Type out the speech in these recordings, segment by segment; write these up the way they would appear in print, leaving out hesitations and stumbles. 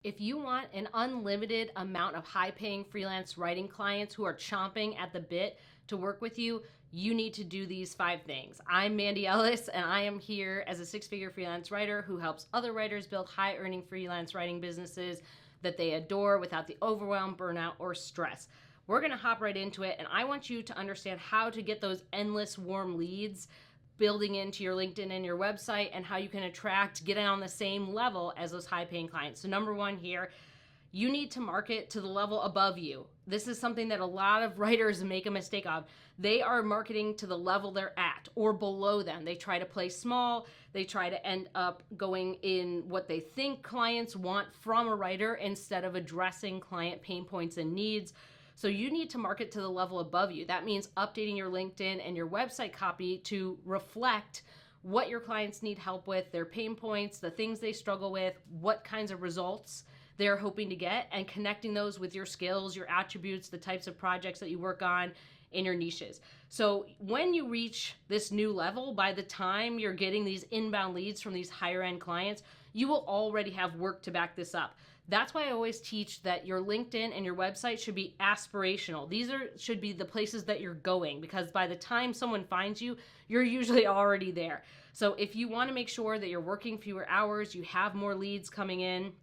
If you want an unlimited amount of high-paying freelance writing clients who are chomping at the bit to work with you, you need to do these 5 things. I'm Mandy Ellis, and I am here as a 6-figure freelance writer who helps other writers build high-earning freelance writing businesses that they adore without the overwhelm, burnout, or stress. We're gonna hop right into it, and I want you to understand how to get those endless warm leads building into your LinkedIn and your website, and how you can get on the same level as those high-paying clients. So number 1 here, you need to market to the level above you. This is something that a lot of writers make a mistake of. They are marketing to the level they're at or below them. They try to play small. They try to end up going in what they think clients want from a writer instead of addressing client pain points and needs. So you need to market to the level above you. That means updating your LinkedIn and your website copy to reflect what your clients need help with, their pain points, the things they struggle with, what kinds of results they're hoping to get, and connecting those with your skills, your attributes, the types of projects that you work on in your niches. So when you reach this new level, by the time you're getting these inbound leads from these higher end clients, you will already have work to back this up. That's why I always teach that your LinkedIn and your website should be aspirational. These should be the places that you're going, because by the time someone finds you, you're usually already there. So if you want to make sure that you're working fewer hours, you have more leads coming in,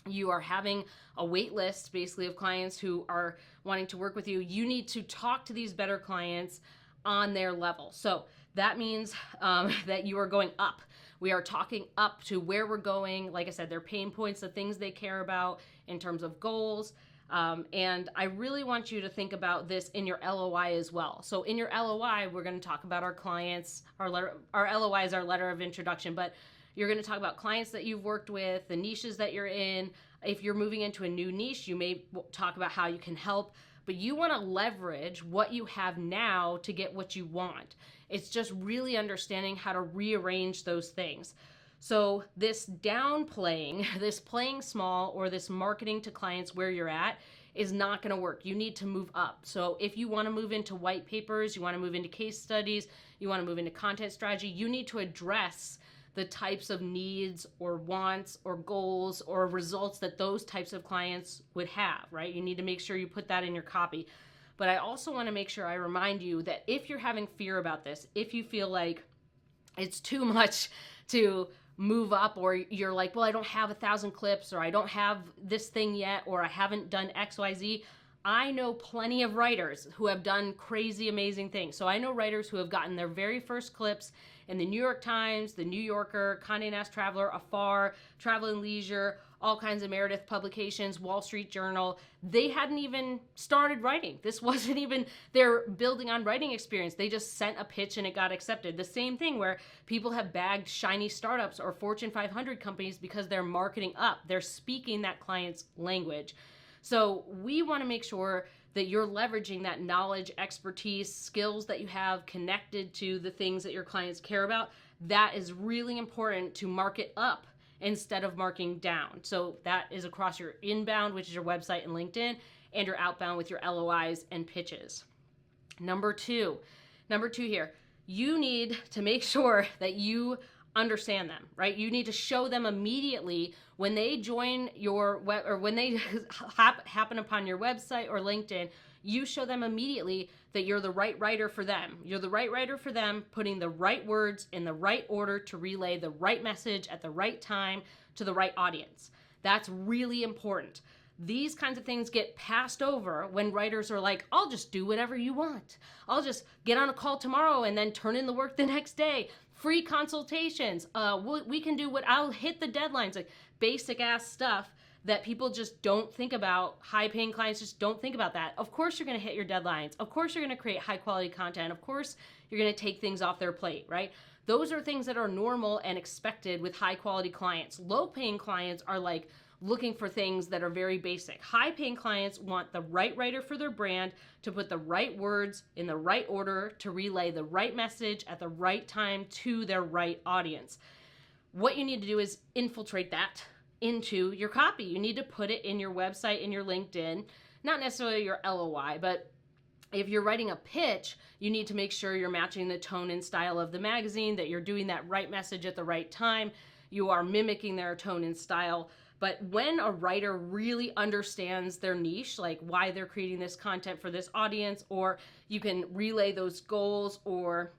you are having a wait list basically of clients who are wanting to work with you, you need to talk to these better clients on their level. So that means that you are going up. We are talking up to where we're going. Like I said, their pain points, the things they care about in terms of goals. And I really want you to think about this in your LOI as well. So in your LOI, we're going to talk about our clients. Our LOI is our letter of introduction, but you're going to talk about clients that you've worked with, the niches that you're in. If you're moving into a new niche, you may talk about how you can help, but you want to leverage what you have now to get what you want. It's just really understanding how to rearrange those things. So this downplaying, this playing small, or this marketing to clients where you're at is not going to work. You need to move up. So if you want to move into white papers, you want to move into case studies, you want to move into content strategy, you need to address the types of needs or wants or goals or results that those types of clients would have, right? You need to make sure you put that in your copy. But I also want to make sure I remind you that if you're having fear about this, if you feel like it's too much to move up, or you're like, well, I don't have 1,000 clips, or I don't have this thing yet, or I haven't done XYZ, I know plenty of writers who have done crazy, amazing things. So I know writers who have gotten their very first clips in the New York Times, the New Yorker, Condé Nast Traveler, Afar, Travel and Leisure, all kinds of Meredith publications, Wall Street Journal. They hadn't even started writing. This wasn't even their building on writing experience. They just sent a pitch and it got accepted. The same thing where people have bagged shiny startups or Fortune 500 companies because they're marketing up. They're speaking that client's language. So we want to make sure that you're leveraging that knowledge, expertise, skills that you have connected to the things that your clients care about. That is really important to market up instead of marking down. So that is across your inbound, which is your website and LinkedIn, and your outbound with your LOIs and pitches. Number two here, you need to make sure that you understand them, right? You need to show them immediately when they join your web, or when they happen upon your website or LinkedIn, you show them immediately that you're the right writer for them. You're the right writer for them, putting the right words in the right order to relay the right message at the right time to the right audience. That's really important. These kinds of things get passed over when writers are like, I'll just do whatever you want. I'll just get on a call tomorrow and then turn in the work the next day. Free consultations. We can do what, I'll hit the deadlines, like basic ass stuff that people just don't think about. High paying clients just don't think about that. Of course you're going to hit your deadlines. Of course you're going to create high quality content. Of course you're going to take things off their plate, right? Those are things that are normal and expected with high quality clients. Low paying clients are like looking for things that are very basic. High paying clients want the right writer for their brand, to put the right words in the right order, to relay the right message at the right time to their right audience. What you need to do is infiltrate that into your copy. You need to put it in your website, in your LinkedIn, not necessarily your LOI, but if you're writing a pitch, you need to make sure you're matching the tone and style of the magazine, that you're doing that right message at the right time. You are mimicking their tone and style. But when a writer really understands their niche, like why they're creating this content for this audience, or you can relay those goals, or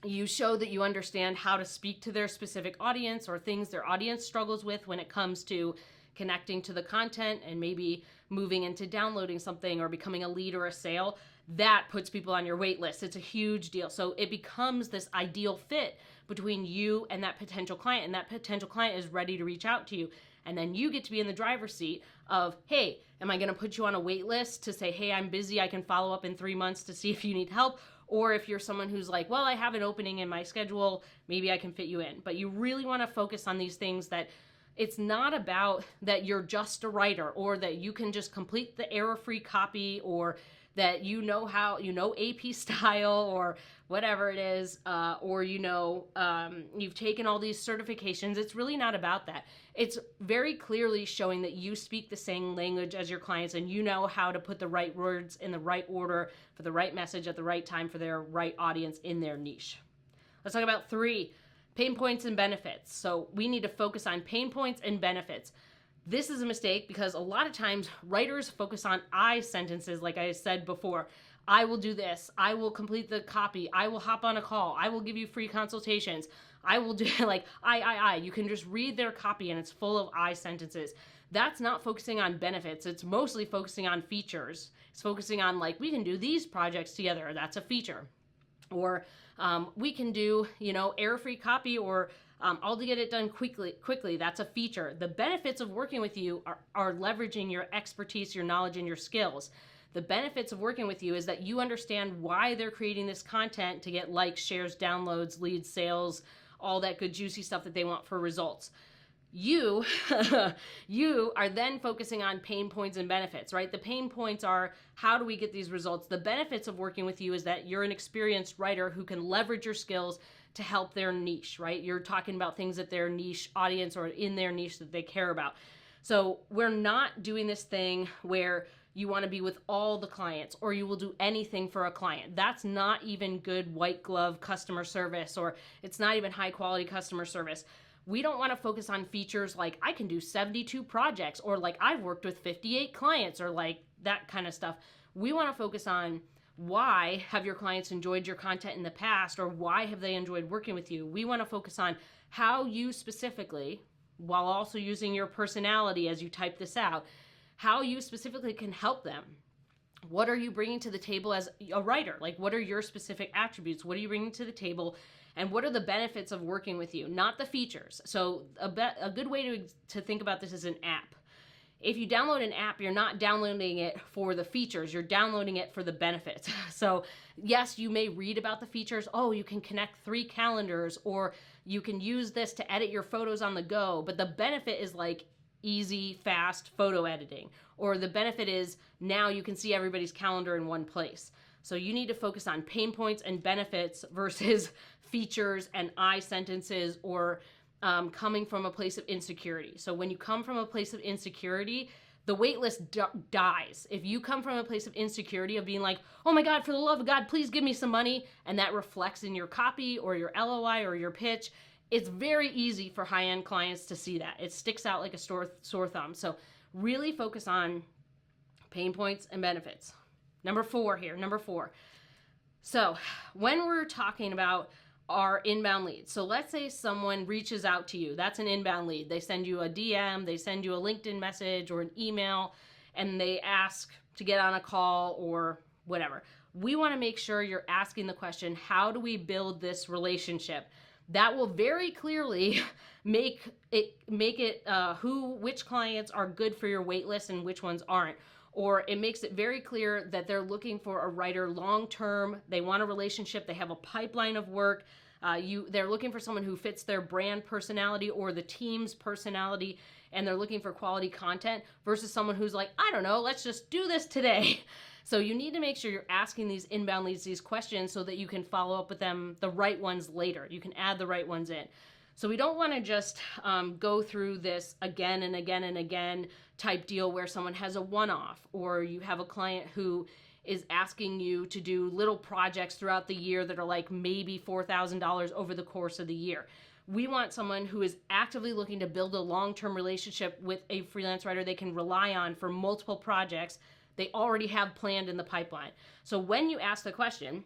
you show that you understand how to speak to their specific audience or things their audience struggles with when it comes to connecting to the content and maybe moving into downloading something or becoming a lead or a sale, that puts people on your wait list. It's a huge deal. So it becomes this ideal fit between you and that potential client, and that potential client is ready to reach out to you. And then you get to be in the driver's seat of, hey, am I going to put you on a wait list to say, hey, I'm busy, I can follow up in 3 months to see if you need help? Or if you're someone who's like, well, I have an opening in my schedule, maybe I can fit you in. But you really want to focus on these things, that it's not about that you're just a writer, or that you can just complete the error-free copy, or that you know AP style, or whatever it is, or you've taken all these certifications. It's really not about that. It's very clearly showing that you speak the same language as your clients, and you know how to put the right words in the right order for the right message at the right time for their right audience in their niche. Let's talk about 3, pain points and benefits. So we need to focus on pain points and benefits. This is a mistake because a lot of times writers focus on I sentences, like I said before. I will do this. I will complete the copy. I will hop on a call. I will give you free consultations. I will do like I. You can just read their copy and it's full of I sentences. That's not focusing on benefits. It's mostly focusing on features. It's focusing on like, we can do these projects together. That's a feature. Or we can do, error-free copy, or I'll get it done quickly. That's a feature. The benefits of working with you are leveraging your expertise, your knowledge, and your skills. The benefits of working with you is that you understand why they're creating this content to get likes, shares, downloads, leads, sales, all that good juicy stuff that they want for results. You are then focusing on pain points and benefits, right? The pain points are, how do we get these results? The benefits of working with you is that you're an experienced writer who can leverage your skills to help their niche, right? You're talking about things that their niche audience or in their niche that they care about. So we're not doing this thing where you want to be with all the clients, or you will do anything for a client. That's not even good white glove customer service, or it's not even high quality customer service. We don't want to focus on features like I can do 72 projects, or like I've worked with 58 clients, or like that kind of stuff. We want to focus on, why have your clients enjoyed your content in the past, or why have they enjoyed working with you? We want to focus on how you specifically, while also using your personality as you type this out, how you specifically can help them. What are you bringing to the table as a writer? Like, what are your specific attributes? What are you bringing to the table? And what are the benefits of working with you? Not the features. So a good way to think about this is an app. If you download an app, you're not downloading it for the features. You're downloading it for the benefits. So yes, you may read about the features. Oh, you can connect 3 calendars, or you can use this to edit your photos on the go. But the benefit is like easy, fast photo editing. Or the benefit is now you can see everybody's calendar in one place. So you need to focus on pain points and benefits versus features and I sentences, or coming from a place of insecurity. So when you come from a place of insecurity, the waitlist dies. If you come from a place of insecurity of being like, oh my God, for the love of God, please give me some money, and that reflects in your copy or your LOI or your pitch, it's very easy for high-end clients to see that. It sticks out like a sore thumb. So really focus on pain points and benefits. Number 4. So when we're talking about our inbound leads, so let's say someone reaches out to you. That's an inbound lead. They send you a DM, they send you a LinkedIn message or an email, and they ask to get on a call or whatever. We want to make sure you're asking the question, how do we build this relationship? That will very clearly make it which clients are good for your waitlist and which ones aren't. Or it makes it very clear that they're looking for a writer long-term. They want a relationship. They have a pipeline of work. They're looking for someone who fits their brand personality or the team's personality, and they're looking for quality content versus someone who's like, I don't know, let's just do this today. So you need to make sure you're asking these inbound leads these questions so that you can follow up with them, the right ones later. You can add the right ones in. So we don't want to just go through this again and again and again type deal where someone has a one-off, or you have a client who is asking you to do little projects throughout the year that are like maybe $4,000 over the course of the year. We want someone who is actively looking to build a long-term relationship with a freelance writer they can rely on for multiple projects they already have planned in the pipeline. So when you ask the question,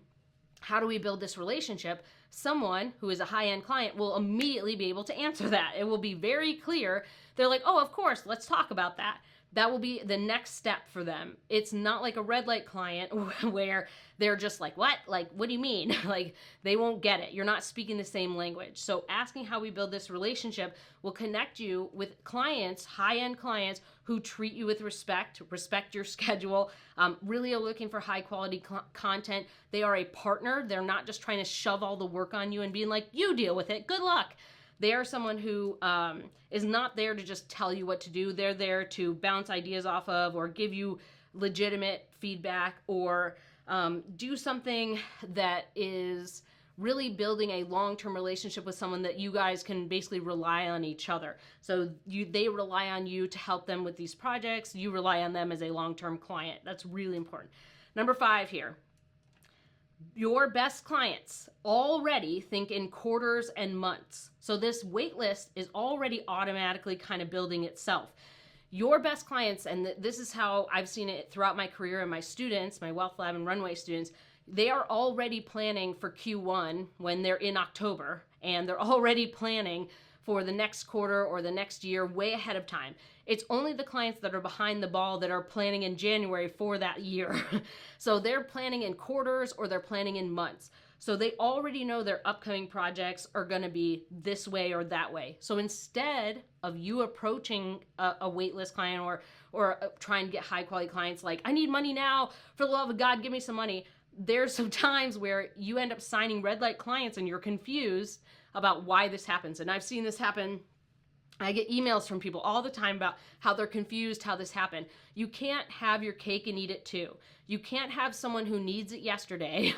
how do we build this relationship? Someone who is a high-end client will immediately be able to answer that. It will be very clear. They're like, oh, of course, let's talk about that. That will be the next step for them. It's not like a red light client where they're just like, what? Like, what do you mean? Like, they won't get it. You're not speaking the same language. So asking how we build this relationship will connect you with clients, high-end clients, who treat you with respect your schedule, really are looking for high quality content. They are a partner. They're not just trying to shove all the work on you and being like, you deal with it, good luck. They are someone who is not there to just tell you what to do. They're there to bounce ideas off of or give you legitimate feedback or do something that is really building a long-term relationship with someone that you guys can basically rely on each other. So they rely on you to help them with these projects. You rely on them as a long-term client. That's really important. Number 5 here. Your best clients already think in quarters and months. So this wait list is already automatically kind of building itself. Your best clients, and this is how I've seen it throughout my career and my students, my Wealth Lab and Runway students, they are already planning for Q1 when they're in October, and they're already planning for the next quarter or the next year way ahead of time. It's only the clients that are behind the ball that are planning in January for that year. So they're planning in quarters or they're planning in months. So they already know their upcoming projects are going to be this way or that way. So instead of you approaching a waitlist client or trying to get high quality clients like, I need money now, for the love of God, give me some money. There's some times where you end up signing red light clients and you're confused about why this happens. And I've seen this happen. I get emails from people all the time about how they're confused how this happened. You can't have your cake and eat it too. You can't have someone who needs it yesterday,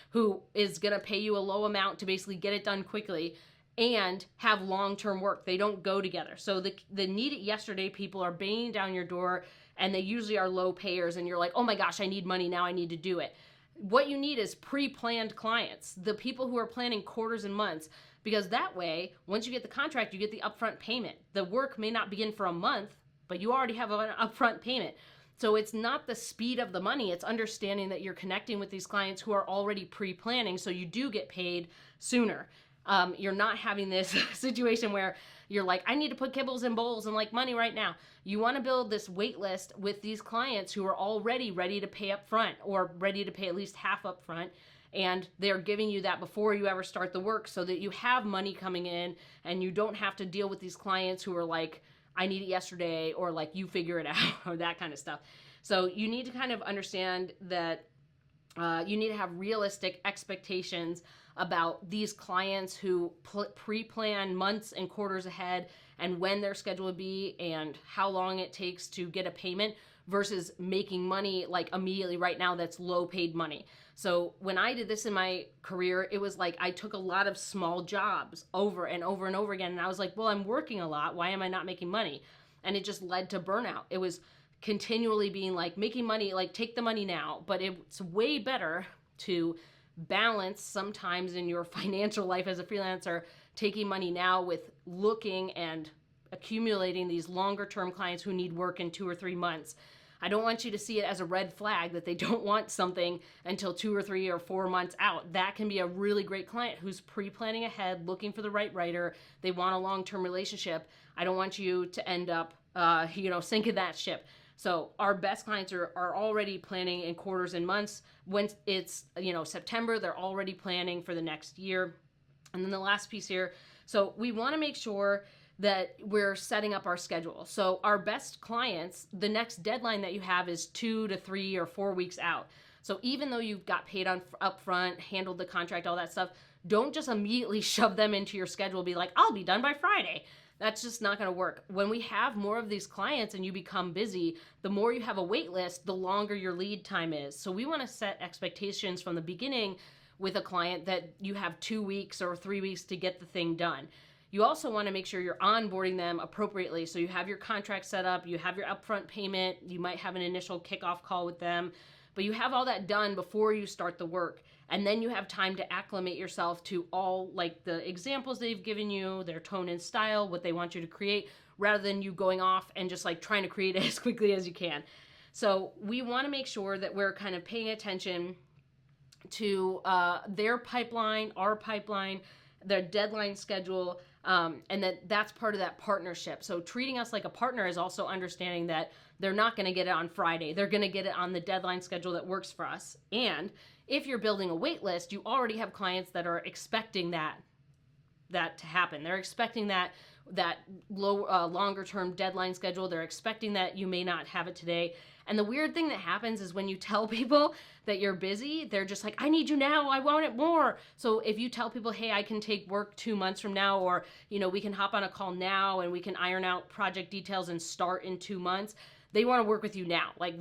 who is going to pay you a low amount to basically get it done quickly, and have long-term work. They don't go together. So the need it yesterday people are banging down your door, and they usually are low payers, and you're like, oh my gosh, I need money now, I need to do it. What you need is pre-planned clients, the people who are planning quarters and months, because that way, once you get the contract, you get the upfront payment. The work may not begin for a month, but you already have an upfront payment. So it's not the speed of the money, it's understanding that you're connecting with these clients who are already pre-planning, so you do get paid sooner. You're not having this situation where you're like, I need to put kibbles and bowls and like money right now. You want to build this wait list with these clients who are already ready to pay up front or ready to pay at least half up front. And they're giving you that before you ever start the work so that you have money coming in and you don't have to deal with these clients who are like, I need it yesterday, or like, you figure it out, or that kind of stuff. So you need to kind of understand that you need to have realistic expectations about these clients who pre-plan months and quarters ahead and when their schedule would be and how long it takes to get a payment versus making money like immediately right now that's low paid money. So when I did this in my career, it was like I took a lot of small jobs over and over and over again. And I was like, well, I'm working a lot. Why am I not making money? And it just led to burnout. It was continually being like, making money, like take the money now. But it's way better to balance sometimes in your financial life as a freelancer, taking money now with looking and accumulating these longer term clients who need work in 2 or 3 months. I don't want you to see it as a red flag that they don't want something until 2 or 3 or 4 months out. That can be a really great client who's pre-planning ahead, looking for the right writer. They want a long-term relationship. I don't want you to end up, sinking that ship. So our best clients are already planning in quarters and months. When it's, September, they're already planning for the next year. And then the last piece here, so we want to make sure that we're setting up our schedule. So our best clients, the next deadline that you have is 2 to 3 or 4 weeks out. So even though you've got paid on upfront, handled the contract, all that stuff, don't just immediately shove them into your schedule, be like, I'll be done by Friday. That's just not going to work. When we have more of these clients and you become busy, the more you have a wait list, the longer your lead time is. So we want to set expectations from the beginning with a client that you have 2 weeks or 3 weeks to get the thing done. You also want to make sure you're onboarding them appropriately. So you have your contract set up, you have your upfront payment, you might have an initial kickoff call with them, but you have all that done before you start the work. And then you have time to acclimate yourself to all like the examples they've given you, their tone and style, what they want you to create, rather than you going off and just like trying to create it as quickly as you can. So we want to make sure that we're kind of paying attention to their pipeline, our pipeline, their deadline schedule, and that's part of that partnership. So treating us like a partner is also understanding that they're not going to get it on Friday. They're going to get it on the deadline schedule that works for us. And if you're building a wait list, you already have clients that are expecting that to happen. They're expecting that longer term deadline schedule. They're expecting that you may not have it today. And the weird thing that happens is when you tell people that you're busy, they're just like, I need you now. I want it more. So if you tell people, hey, I can take work 2 months from now, or, we can hop on a call now and we can iron out project details and start in 2 months. They want to work with you now. Like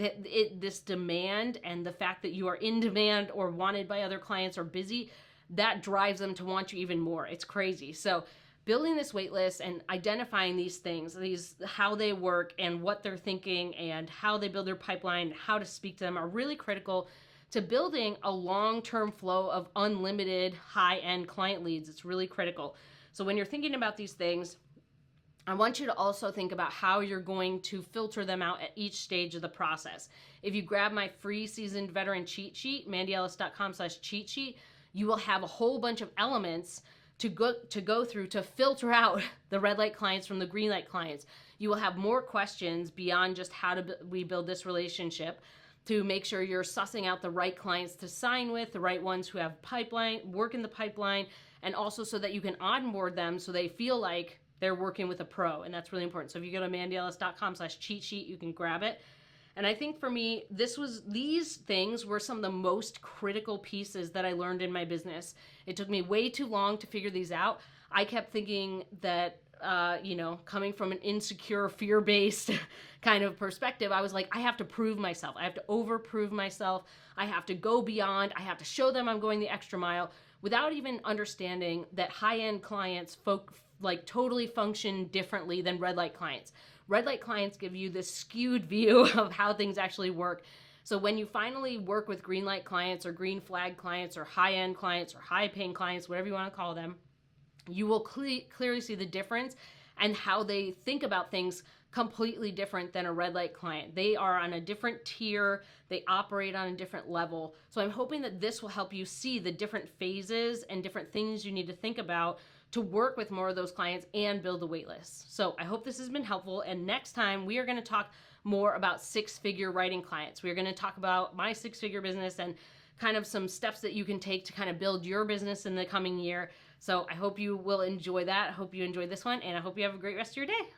this demand and the fact that you are in demand or wanted by other clients or busy, that drives them to want you even more. It's crazy. So building this wait list and identifying these things, how they work and what they're thinking and how they build their pipeline, how to speak to them are really critical to building a long-term flow of unlimited high-end client leads. It's really critical. So when you're thinking about these things, I want you to also think about how you're going to filter them out at each stage of the process. If you grab my free seasoned veteran cheat sheet, mandyellis.com/cheat sheet, you will have a whole bunch of elements to go through to filter out the red light clients from the green light clients. You will have more questions beyond just how we build this relationship to make sure you're sussing out the right clients to sign with, the right ones who have work in the pipeline, and also so that you can onboard them so they feel like they're working with a pro, and that's really important. So if you go to mandyellis.com/cheat sheet, you can grab it. And I think for me, these things were some of the most critical pieces that I learned in my business. It took me way too long to figure these out. I kept thinking that, coming from an insecure, fear-based kind of perspective, I was like, I have to prove myself. I have to over-prove myself. I have to go beyond. I have to show them I'm going the extra mile, without even understanding that high-end clients totally function differently than red light clients. Red light clients give you this skewed view of how things actually work. So when you finally work with green light clients or green flag clients or high-end clients or high-paying clients, whatever you want to call them, you will clearly see the difference and how they think about things completely different than a red light client. They are on a different tier. They operate on a different level. So I'm hoping that this will help you see the different phases and different things you need to think about to work with more of those clients and build a wait list. So I hope this has been helpful. And next time we are going to talk more about six-figure writing clients. We're going to talk about my six-figure business and kind of some steps that you can take to kind of build your business in the coming year. So I hope you will enjoy that. I hope you enjoyed this one, and I hope you have a great rest of your day.